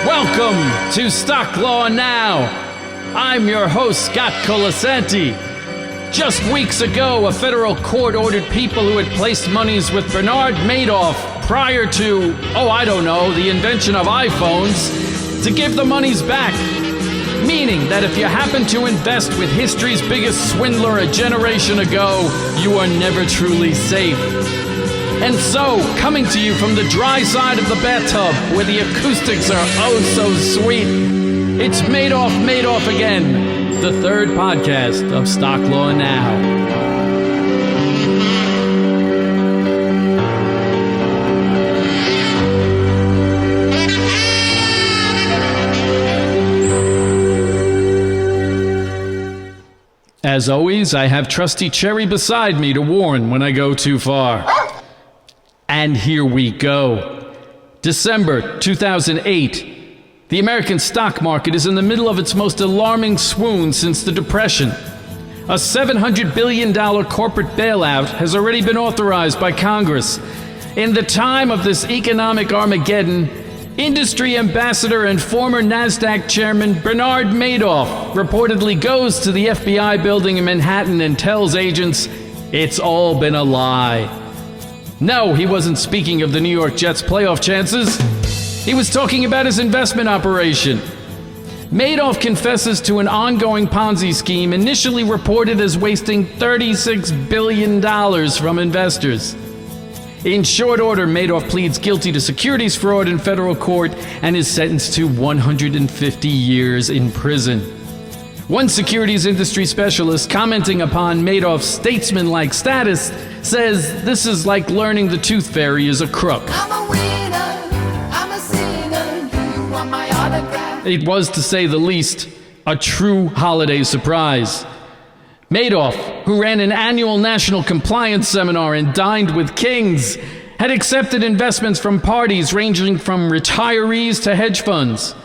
Welcome to Stock Law Now. I'm your host, Scott Colasanti. Just weeks ago, a federal court ordered people who had placed monies with Bernard Madoff prior to, the invention of iPhones, to give the monies back. Meaning that if you happen to invest with history's biggest swindler a generation ago, you are never truly safe. And so, coming to you from the dry side of the bathtub, where the acoustics are oh so sweet, it's Madoff again, the third podcast of Stock Law Now. As always, I have trusty Cherry beside me to warn when I go too far. And here we go. December 2008. The American stock market is in the middle of its most alarming swoon since the Depression. A $700 billion corporate bailout has already been authorized by Congress. In the time of this economic Armageddon, industry ambassador and former NASDAQ chairman Bernard Madoff reportedly goes to the FBI building in Manhattan and tells agents, it's all been a lie. No, he wasn't speaking of the New York Jets' playoff chances. He was talking about his investment operation. Madoff confesses to an ongoing Ponzi scheme initially reported as wasting $36 billion from investors. In short order, Madoff pleads guilty to securities fraud in federal court and is sentenced to 150 years in prison. One securities industry specialist, commenting upon Madoff's statesman-like status, says this is like learning the tooth fairy is a crook. I'm a winner, I'm a sinner, do you want my autograph? It was, to say the least, a true holiday surprise. Madoff, who ran an annual national compliance seminar and dined with kings, had accepted investments from parties ranging from retirees to hedge funds,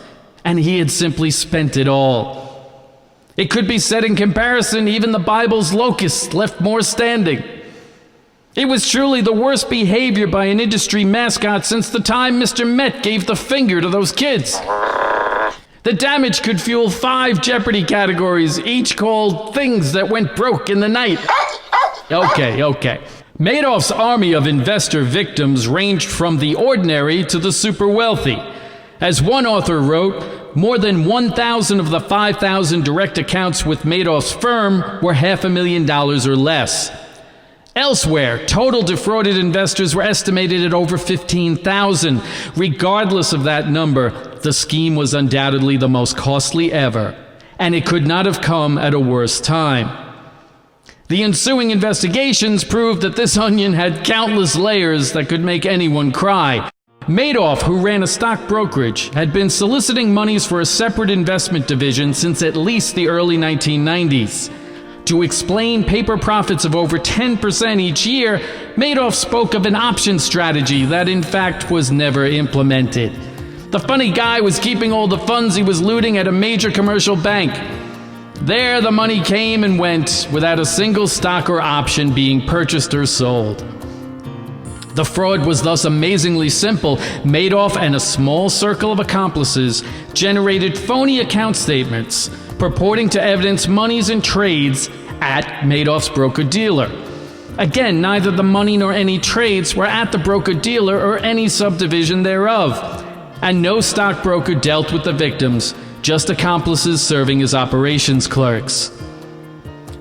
and he had simply spent it all. It could be said in comparison, even the Bible's locusts left more standing. It was truly the worst behavior by an industry mascot since the time Mr. Met gave the finger to those kids. The damage could fuel 5 Jeopardy categories, each called Things That Went Broke in the Night. Okay. Madoff's army of investor victims ranged from the ordinary to the super wealthy. As one author wrote, more than 1,000 of the 5,000 direct accounts with Madoff's firm were $500,000 or less. Elsewhere, total defrauded investors were estimated at over 15,000. Regardless of that number, the scheme was undoubtedly the most costly ever, and it could not have come at a worse time. The ensuing investigations proved that this onion had countless layers that could make anyone cry. Madoff, who ran a stock brokerage, had been soliciting monies for a separate investment division since at least the early 1990s. To explain paper profits of over 10% each year, Madoff spoke of an option strategy that in fact was never implemented. The funny guy was keeping all the funds he was looting at a major commercial bank. There the money came and went without a single stock or option being purchased or sold. The fraud was thus amazingly simple. Madoff and a small circle of accomplices generated phony account statements purporting to evidence monies and trades at Madoff's broker-dealer. Again, neither the money nor any trades were at the broker-dealer or any subdivision thereof. And no stockbroker dealt with the victims, just accomplices serving as operations clerks.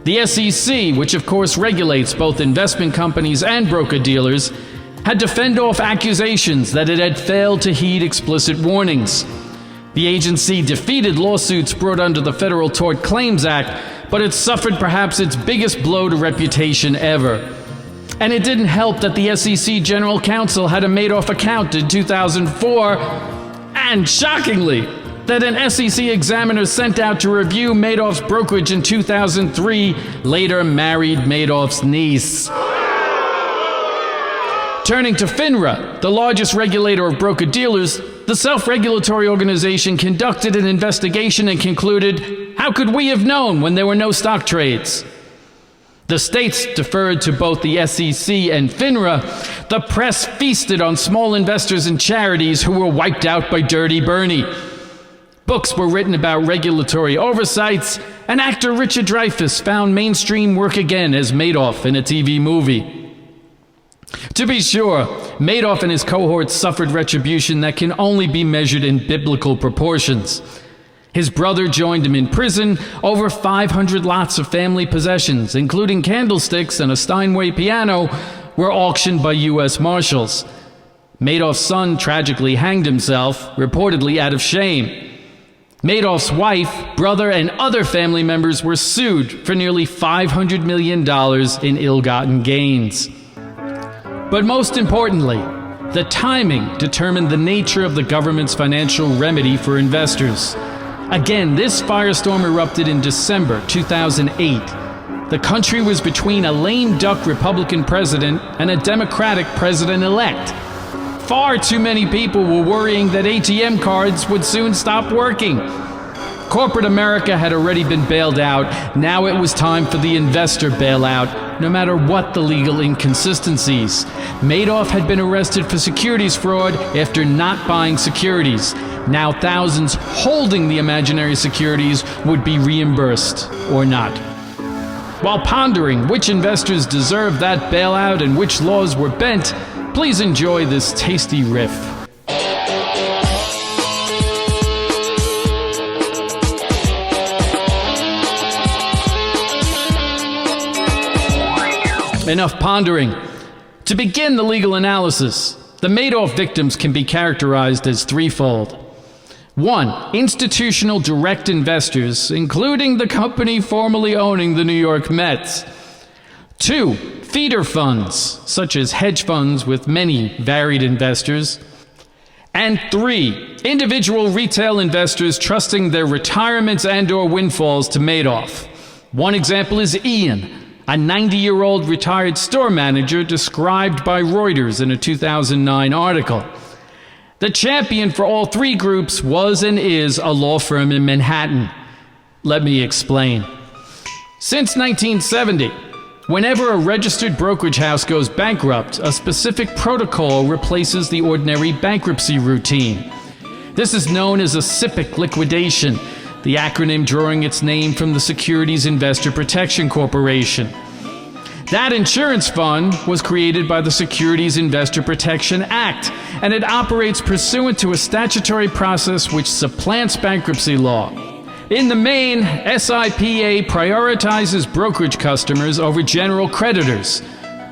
The SEC, which of course regulates both investment companies and broker-dealers, had to fend off accusations that it had failed to heed explicit warnings. The agency defeated lawsuits brought under the Federal Tort Claims Act, but it suffered perhaps its biggest blow to reputation ever. And it didn't help that the SEC General Counsel had a Madoff account in 2004, and shockingly, that an SEC examiner sent out to review Madoff's brokerage in 2003 later married Madoff's niece. Turning to FINRA, the largest regulator of broker-dealers, the self-regulatory organization conducted an investigation and concluded, how could we have known when there were no stock trades? The states deferred to both the SEC and FINRA. The press feasted on small investors and charities who were wiped out by Dirty Bernie. Books were written about regulatory oversights, and actor Richard Dreyfuss found mainstream work again as Madoff in a TV movie. To be sure, Madoff and his cohorts suffered retribution that can only be measured in biblical proportions. His brother joined him in prison. Over 500 lots of family possessions, including candlesticks and a Steinway piano, were auctioned by U.S. Marshals. Madoff's son tragically hanged himself, reportedly out of shame. Madoff's wife, brother, and other family members were sued for nearly $500 million in ill-gotten gains. But most importantly, the timing determined the nature of the government's financial remedy for investors. Again, this firestorm erupted in December 2008. The country was between a lame duck Republican president and a Democratic president-elect. Far too many people were worrying that ATM cards would soon stop working. Corporate America had already been bailed out. Now it was time for the investor bailout, no matter what the legal inconsistencies. Madoff had been arrested for securities fraud after not buying securities. Now thousands holding the imaginary securities would be reimbursed or not. While pondering which investors deserved that bailout and which laws were bent, please enjoy this tasty riff. Enough pondering. To begin the legal analysis, the Madoff victims can be characterized as threefold. 1. Institutional direct investors, including the company formerly owning the New York Mets. 2. Feeder funds, such as hedge funds with many varied investors. And 3. Individual retail investors trusting their retirements and/or windfalls to Madoff. One example is Ian, a 90-year-old retired store manager described by Reuters in a 2009 article. The champion for all three groups was and is a law firm in Manhattan. Let me explain. Since 1970, whenever a registered brokerage house goes bankrupt, a specific protocol replaces the ordinary bankruptcy routine. This is known as a SIPC liquidation, the acronym drawing its name from the Securities Investor Protection Corporation. That insurance fund was created by the Securities Investor Protection Act, and it operates pursuant to a statutory process which supplants bankruptcy law. In the main, SIPA prioritizes brokerage customers over general creditors,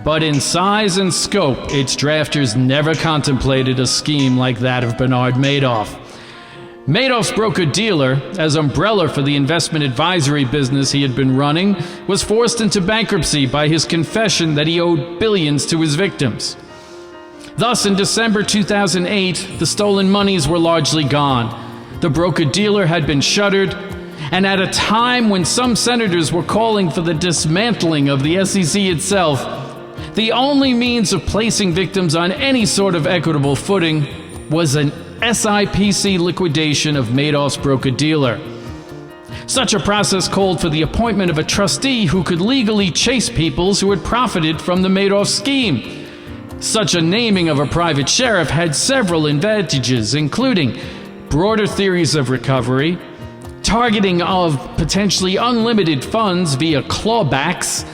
but in size and scope, its drafters never contemplated a scheme like that of Bernard Madoff. Madoff's broker-dealer, as umbrella for the investment advisory business he had been running, was forced into bankruptcy by his confession that he owed billions to his victims. Thus, in December 2008, the stolen monies were largely gone. The broker-dealer had been shuttered, and at a time when some senators were calling for the dismantling of the SEC itself, the only means of placing victims on any sort of equitable footing was an SIPC liquidation of Madoff's broker-dealer. Such a process called for the appointment of a trustee who could legally chase people who had profited from the Madoff scheme. Such a naming of a private sheriff had several advantages, including broader theories of recovery, targeting of potentially unlimited funds via clawbacks,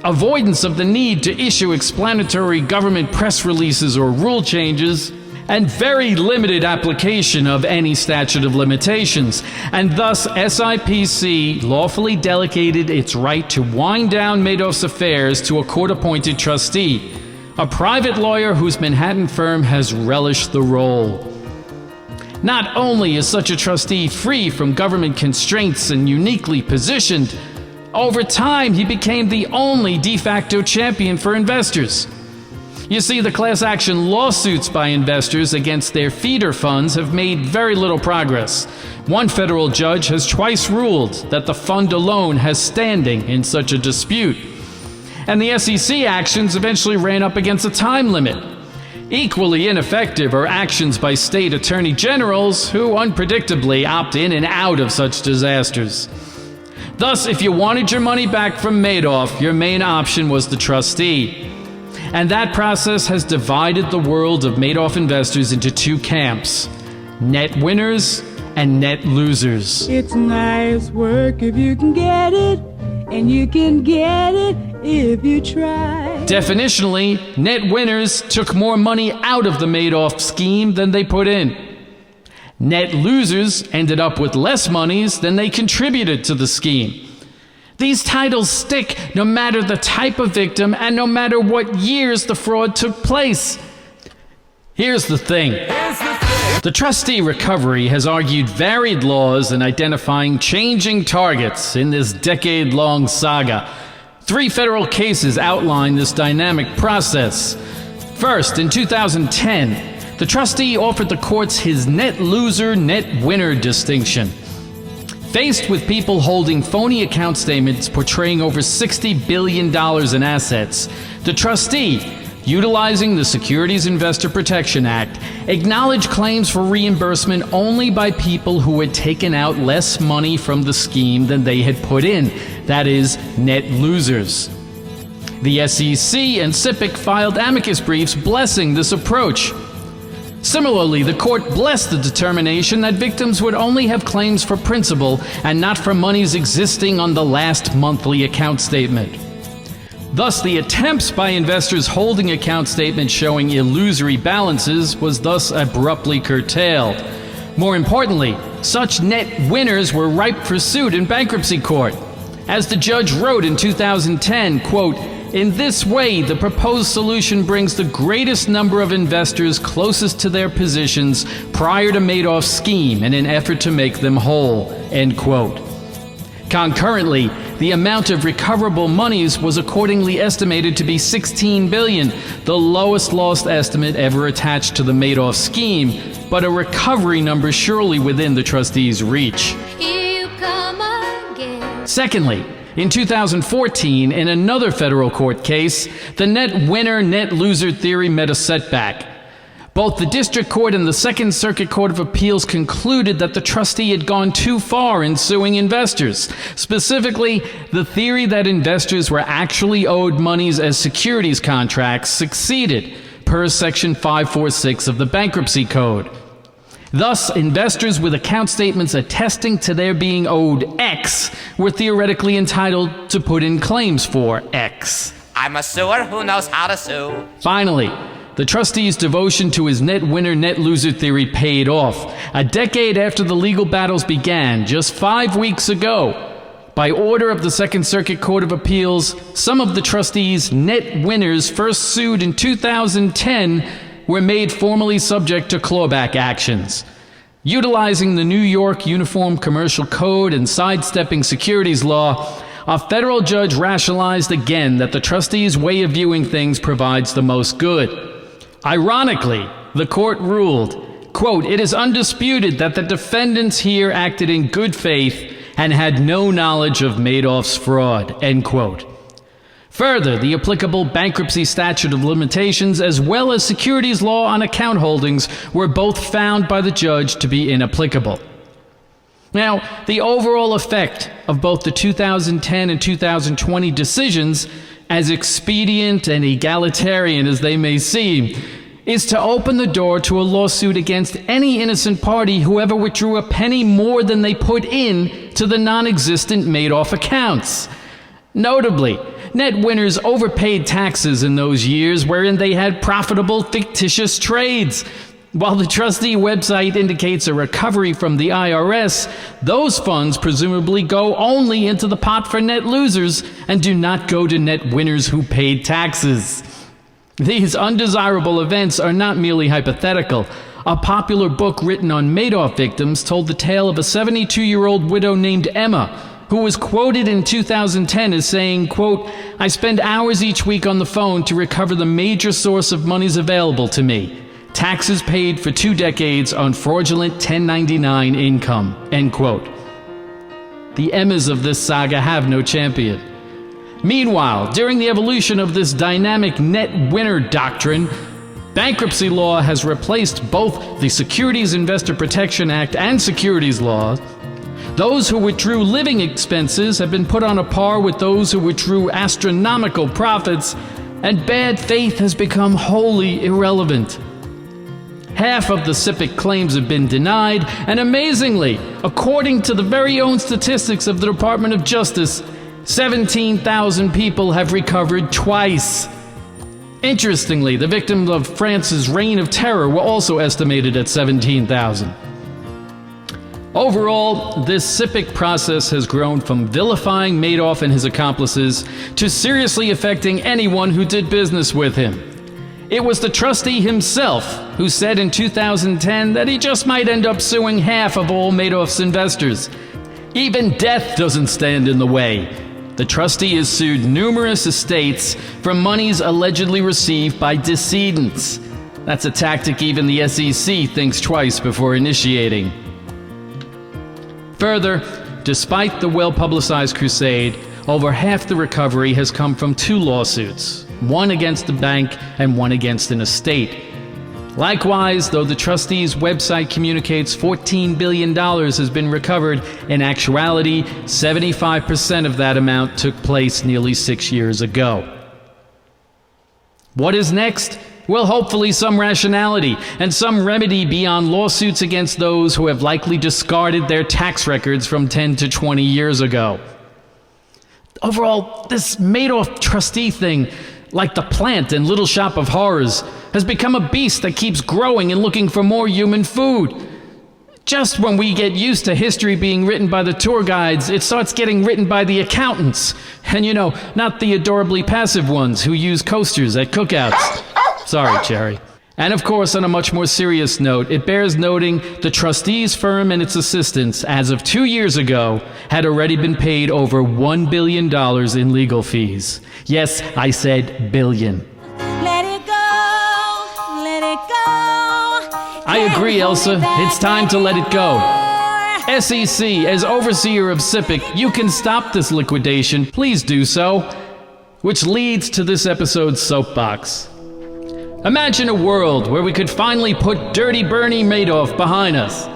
avoidance of the need to issue explanatory government press releases or rule changes, and very limited application of any statute of limitations. And thus, SIPC lawfully delegated its right to wind down Madoff's affairs to a court-appointed trustee, a private lawyer whose Manhattan firm has relished the role. Not only is such a trustee free from government constraints and uniquely positioned, over time he became the only de facto champion for investors. You see, the class action lawsuits by investors against their feeder funds have made very little progress. One federal judge has twice ruled that the fund alone has standing in such a dispute. And the SEC actions eventually ran up against a time limit. Equally ineffective are actions by state attorney generals who unpredictably opt in and out of such disasters. Thus, if you wanted your money back from Madoff, your main option was the trustee. And that process has divided the world of Madoff investors into two camps: net winners and net losers. It's nice work if you can get it, and you can get it if you try. Definitionally, net winners took more money out of the Madoff scheme than they put in. Net losers ended up with less monies than they contributed to the scheme. These titles stick no matter the type of victim and no matter what years the fraud took place. Here's the thing. The trustee recovery has argued varied laws in identifying changing targets in this decade-long saga. 3 federal cases outline this dynamic process. First, in 2010, the trustee offered the courts his net loser, net winner distinction. Faced with people holding phony account statements portraying over $60 billion in assets, the trustee, utilizing the Securities Investor Protection Act, acknowledged claims for reimbursement only by people who had taken out less money from the scheme than they had put in, that is, net losers. The SEC and SIPC filed amicus briefs blessing this approach. Similarly, the court blessed the determination that victims would only have claims for principal and not for monies existing on the last monthly account statement. Thus, the attempts by investors holding account statements showing illusory balances was thus abruptly curtailed. More importantly, such net winners were ripe for suit in bankruptcy court. As the judge wrote in 2010, quote, "In this way, the proposed solution brings the greatest number of investors closest to their positions prior to Madoff's scheme in an effort to make them whole," end quote. Concurrently, the amount of recoverable monies was accordingly estimated to be $16 billion, the lowest loss estimate ever attached to the Madoff scheme, but a recovery number surely within the trustee's reach. Here you come again. Secondly, in 2014, in another federal court case, the net winner, net loser theory met a setback. Both the District Court and the Second Circuit Court of Appeals concluded that the trustee had gone too far in suing investors. Specifically, the theory that investors were actually owed monies as securities contracts succeeded, per Section 546 of the Bankruptcy Code. Thus, investors with account statements attesting to their being owed X were theoretically entitled to put in claims for X. I'm a suer who knows how to sue. Finally, the trustee's devotion to his net winner, net loser theory paid off. A decade after the legal battles began, just 5 weeks ago, by order of the Second Circuit Court of Appeals, some of the trustees' net winners first sued in 2010 were made formally subject to clawback actions. Utilizing the New York Uniform Commercial Code and sidestepping securities law, a federal judge rationalized again that the trustee's way of viewing things provides the most good. Ironically, the court ruled, quote, "It is undisputed that the defendants here acted in good faith and had no knowledge of Madoff's fraud," end quote. Further, the applicable bankruptcy statute of limitations as well as securities law on account holdings were both found by the judge to be inapplicable. Now, the overall effect of both the 2010 and 2020 decisions, as expedient and egalitarian as they may seem, is to open the door to a lawsuit against any innocent party who ever withdrew a penny more than they put in to the non-existent Madoff accounts. Notably, net winners overpaid taxes in those years wherein they had profitable fictitious trades. While the trustee website indicates a recovery from the IRS, those funds presumably go only into the pot for net losers and do not go to net winners who paid taxes. These undesirable events are not merely hypothetical. A popular book written on Madoff victims told the tale of a 72-year-old widow named Emma, who was quoted in 2010 as saying, quote, "I spend hours each week on the phone to recover the major source of monies available to me. Taxes paid for 2 decades on fraudulent 1099 income," end quote. The Emmas of this saga have no champion. Meanwhile, during the evolution of this dynamic net winner doctrine, bankruptcy law has replaced both the Securities Investor Protection Act and securities law. Those who withdrew living expenses have been put on a par with those who withdrew astronomical profits, and bad faith has become wholly irrelevant. half of the SIPC claims have been denied, and amazingly, according to the very own statistics of the Department of Justice, 17,000 people have recovered twice. Interestingly, the victims of France's reign of terror were also estimated at 17,000. Overall, this SIPC process has grown from vilifying Madoff and his accomplices to seriously affecting anyone who did business with him. It was the trustee himself who said in 2010 that he just might end up suing half of all Madoff's investors. Even death doesn't stand in the way. The trustee has sued numerous estates for monies allegedly received by decedents. That's a tactic even the SEC thinks twice before initiating. Further, despite the well-publicized crusade, over half the recovery has come from 2 lawsuits, one against the bank and one against an estate. Likewise, though the trustee's website communicates $14 billion has been recovered, in actuality, 75% of that amount took place nearly 6 years ago. What is next? Well, hopefully some rationality and some remedy beyond lawsuits against those who have likely discarded their tax records from 10 to 20 years ago. Overall, this Madoff trustee thing, like the plant in Little Shop of Horrors, has become a beast that keeps growing and looking for more human food. Just when we get used to history being written by the tour guides, it starts getting written by the accountants. And you know, not the adorably passive ones who use coasters at cookouts. Sorry, Cherry. And of course, on a much more serious note, it bears noting the trustee's firm and its assistants, as of 2 years ago, had already been paid over $1 billion in legal fees. Yes, I said billion. Let it go, let it go. I agree, Elsa. It's time to let it go. SEC, as overseer of SIPC, you can stop this liquidation. Please do so. Which leads to this episode's soapbox. Imagine a world where we could finally put Dirty Bernie Madoff behind us,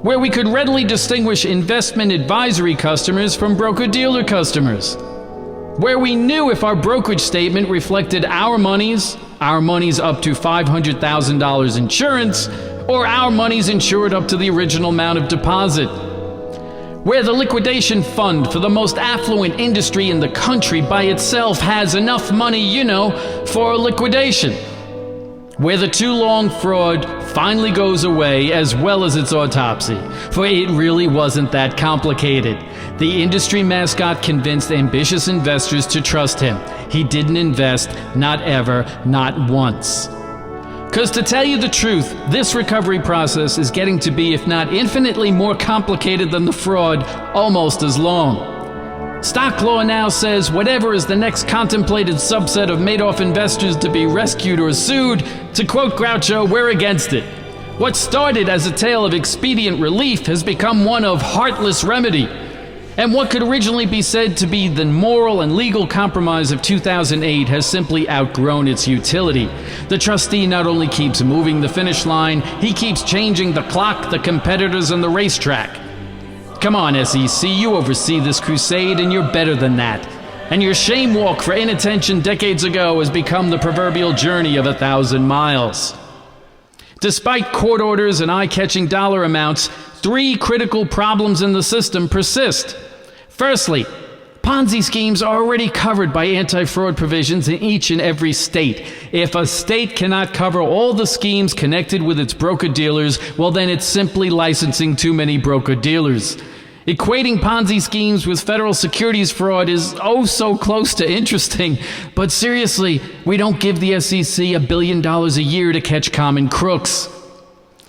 where we could readily distinguish investment advisory customers from broker-dealer customers, where we knew if our brokerage statement reflected our monies up to $500,000 insurance, or our monies insured up to the original amount of deposit, where the liquidation fund for the most affluent industry in the country by itself has enough money, for liquidation, where the too-long fraud finally goes away as well as its autopsy, for it really wasn't that complicated. The industry mascot convinced ambitious investors to trust him. He didn't invest, not ever, not once. Because to tell you the truth, this recovery process is getting to be, if not infinitely more complicated than the fraud, almost as long. Stock law now says whatever is the next contemplated subset of Madoff investors to be rescued or sued, to quote Groucho, we're against it. What started as a tale of expedient relief has become one of heartless remedy. And what could originally be said to be the moral and legal compromise of 2008 has simply outgrown its utility. The trustee not only keeps moving the finish line, he keeps changing the clock, the competitors, and the racetrack. Come on, SEC, you oversee this crusade and you're better than that. And your shame walk for inattention decades ago has become the proverbial journey of 1,000 miles. Despite court orders and eye-catching dollar amounts, 3 critical problems in the system persist. Firstly, Ponzi schemes are already covered by anti-fraud provisions in each and every state. If a state cannot cover all the schemes connected with its broker-dealers, well then it's simply licensing too many broker-dealers. Equating Ponzi schemes with federal securities fraud is oh so close to interesting, but seriously, we don't give the SEC $1 billion a year to catch common crooks.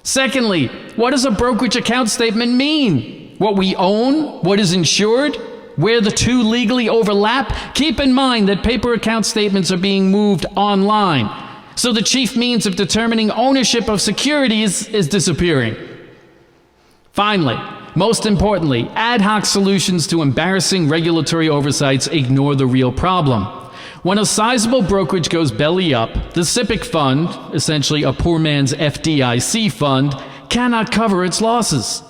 Secondly, what does a brokerage account statement mean? What we own? What is insured? Where the two legally overlap? Keep in mind that paper account statements are being moved online, so the chief means of determining ownership of securities is disappearing. Finally, most importantly, ad hoc solutions to embarrassing regulatory oversights ignore the real problem. When a sizable brokerage goes belly up, the SIPC fund, essentially a poor man's FDIC fund, cannot cover its losses.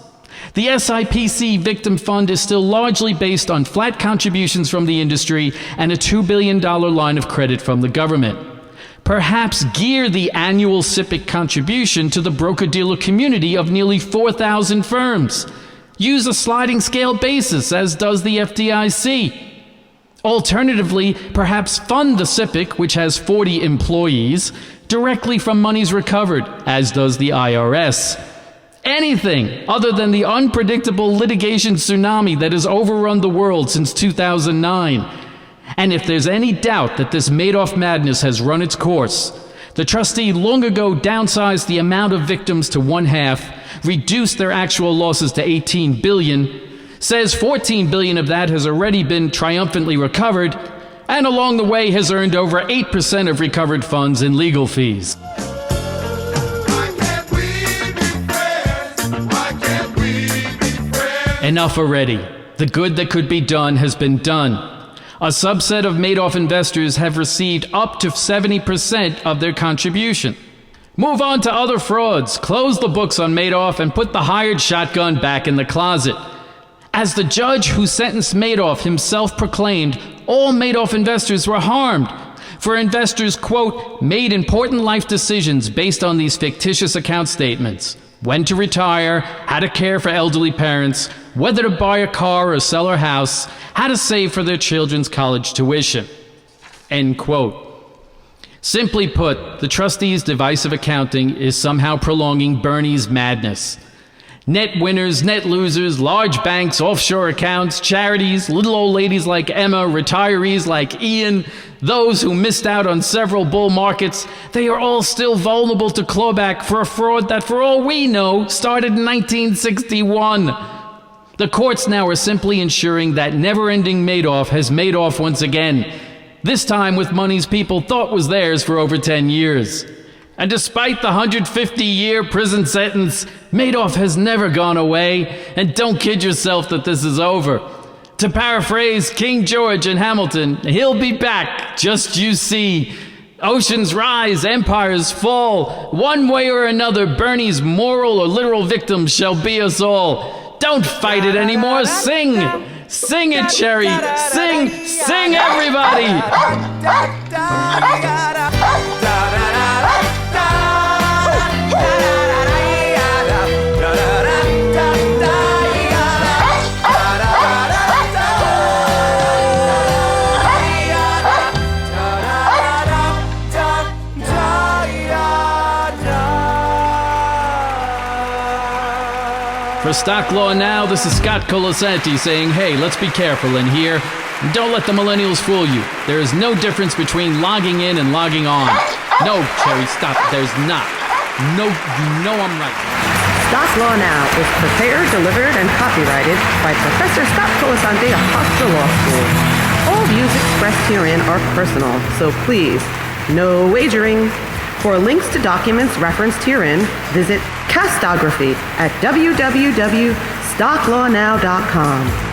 The SIPC victim fund is still largely based on flat contributions from the industry and a $2 billion line of credit from the government. Perhaps gear the annual SIPC contribution to the broker-dealer community of nearly 4,000 firms. Use a sliding scale basis, as does the FDIC. Alternatively, perhaps fund the SIPC, which has 40 employees, directly from monies recovered, as does the IRS. Anything other than the unpredictable litigation tsunami that has overrun the world since 2009. And if there's any doubt that this Madoff madness has run its course, the trustee long ago downsized the amount of victims to 1/2, reduced their actual losses to $18 billion, says $14 billion of that has already been triumphantly recovered, and along the way has earned over 8% of recovered funds in legal fees. Enough already. The good that could be done has been done. A subset of Madoff investors have received up to 70% of their contribution. Move on to other frauds, close the books on Madoff, and put the hired shotgun back in the closet. As the judge who sentenced Madoff himself proclaimed, all Madoff investors were harmed, for investors, quote, made important life decisions based on these fictitious account statements. When to retire, how to care for elderly parents, whether to buy a car or sell a house, how to save for their children's college tuition. End quote. Simply put, the trustee's divisive accounting is somehow prolonging Bernie's madness. Net winners, net losers, large banks, offshore accounts, charities, little old ladies like Emma, retirees like Ian, those who missed out on several bull markets, they are all still vulnerable to clawback for a fraud that, for all we know, started in 1961. The courts now are simply ensuring that never-ending Madoff has made off once again, this time with monies people thought was theirs for over 10 years. And despite the 150-year prison sentence, Madoff has never gone away, and don't kid yourself that this is over. To paraphrase King George in Hamilton, he'll be back, just you see. Oceans rise, empires fall. One way or another, Bernie's moral or literal victims shall be us all. Don't fight it anymore, sing! Sing it, Cherry! Sing! Sing, everybody! For Stock Law Now, this is Scott Colasanti saying, hey, let's be careful in here. Don't let the millennials fool you. There is no difference between logging in and logging on. No, Cherry, stop. There's not. No, you know I'm right. Stock Law Now is prepared, delivered, and copyrighted by Professor Scott Colasanti of Hofstra Law School. All views expressed herein are personal, so please, no wagering. For links to documents referenced herein, visit Castography at www.stocklawnow.com.